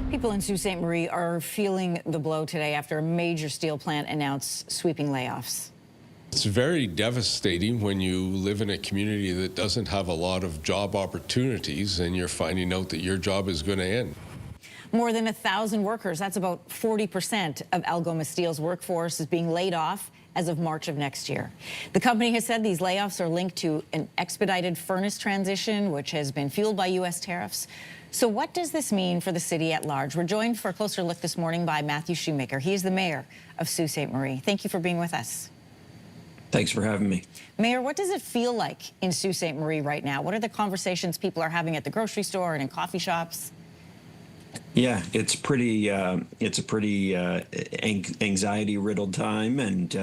People in Sault Ste. Marie are feeling the blow today after a major steel plant announced sweeping layoffs. It's very devastating when you live in a community that doesn't have a lot of job opportunities and you're finding out that your job is going to end. More than 1,000 workers, that's about 40% of Algoma Steel's workforce, is being laid off as of March of next year. The company has said these layoffs are linked to an expedited furnace transition, which has been fueled by U.S. tariffs. So what does this mean for the city at large? We're joined for a closer look this morning by Matthew Shoemaker. He is the mayor of Sault Ste. Marie. Thank you for being with us. Thanks for having me. Mayor, what does it feel like in Sault Ste. Marie right now? What are the conversations people are having at the grocery store and in coffee shops? Yeah, it's a pretty anxiety-riddled time, and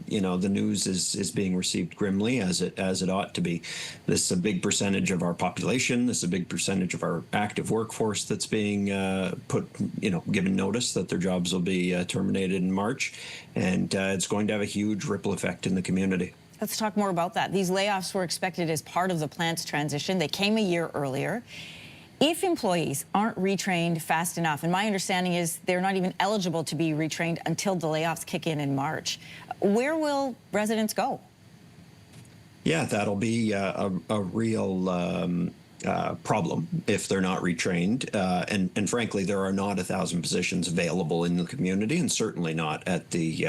you know, the news is being received grimly as it ought to be. This is a big percentage of our population. This is a big percentage of our active workforce that's being given notice that their jobs will be terminated in March, and it's going to have a huge ripple effect in the community. Let's talk more about that. These layoffs were expected as part of the plant's transition. They came a year earlier. If employees aren't retrained fast enough, and my understanding is they're not even eligible to be retrained until the layoffs kick in March, where will residents go? Yeah, that'll be a real problem if they're not retrained. And frankly, there are not 1,000 positions available in the community, and certainly not at the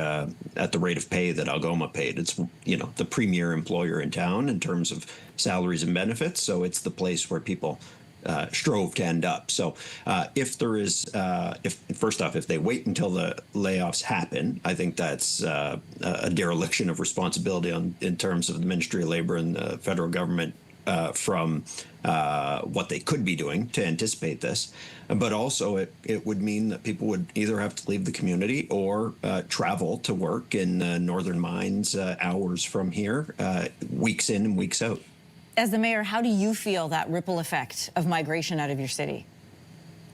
rate of pay that Algoma paid. It's, you know, the premier employer in town in terms of salaries and benefits, so it's the place where people strove to end up. So if they wait until the layoffs happen, I think that's a dereliction of responsibility in terms of the Ministry of Labor and the federal government from what they could be doing to anticipate this. But also it would mean that people would either have to leave the community or travel to work in northern mines hours from here, weeks in and weeks out. As the mayor, how do you feel that ripple effect of migration out of your city?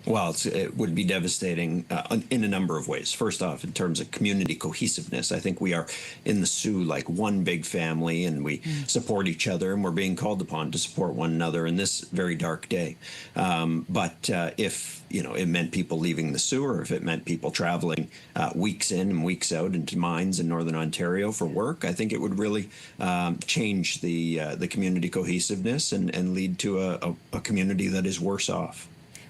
Well, it would be devastating in a number of ways. First off, in terms of community cohesiveness, I think we are in the Sioux like one big family, and we support each other, and we're being called upon to support one another in this very dark day. But if it meant people leaving the Sioux, or if it meant people traveling weeks in and weeks out into mines in northern Ontario for work, I think it would really change the community cohesiveness and lead to a community that is worse off.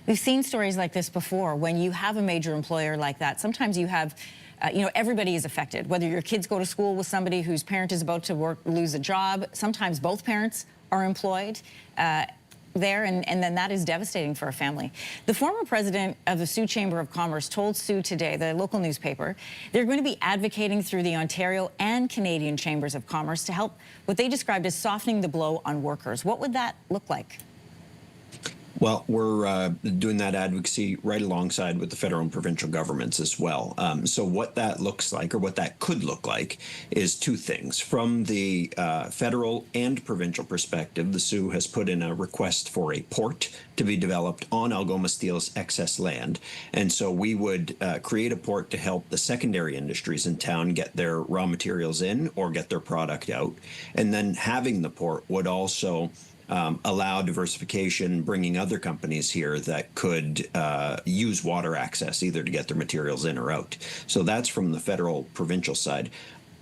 We've seen stories like this before. When you have a major employer like that, sometimes you have, everybody is affected. Whether your kids go to school with somebody whose parent is about to lose a job, sometimes both parents are employed there, and then that is devastating for a family. The former president of the Sioux Chamber of Commerce told Sioux Today, the local newspaper, they're going to be advocating through the Ontario and Canadian Chambers of Commerce to help what they described as softening the blow on workers. What would that look like? Well, we're doing that advocacy right alongside with the federal and provincial governments as well. So what that looks like, or what that could look like, is two things. From the federal and provincial perspective, the Sioux has put in a request for a port to be developed on Algoma Steel's excess land. And so we would create a port to help the secondary industries in town get their raw materials in or get their product out. And then having the port would also allow diversification, bringing other companies here that could use water access either to get their materials in or out. So that's from the federal provincial side.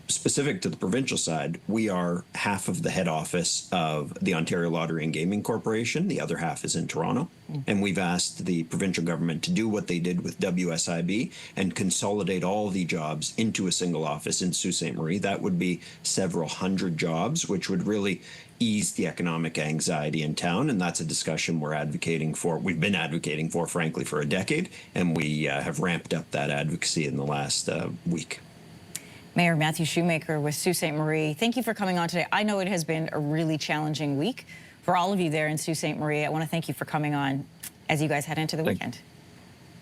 Specific to the provincial side, we are half of the head office of the Ontario Lottery and Gaming Corporation. The other half is in Toronto. And we've asked the provincial government to do what they did with WSIB and consolidate all the jobs into a single office in Sault Ste. Marie. That would be several hundred jobs, which would really ease the economic anxiety in town. And that's a discussion we're advocating for. We've been advocating for, frankly, for a decade. And we have ramped up that advocacy in the last week. Mayor Matthew Shoemaker with Sault Ste. Marie, thank you for coming on today. I know it has been a really challenging week for all of you there in Sault Ste. Marie. I want to thank you for coming on as you guys head into the weekend.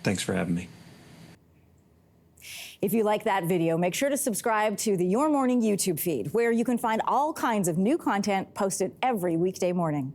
Thanks for having me. If you like that video, make sure to subscribe to the Your Morning YouTube feed, where you can find all kinds of new content posted every weekday morning.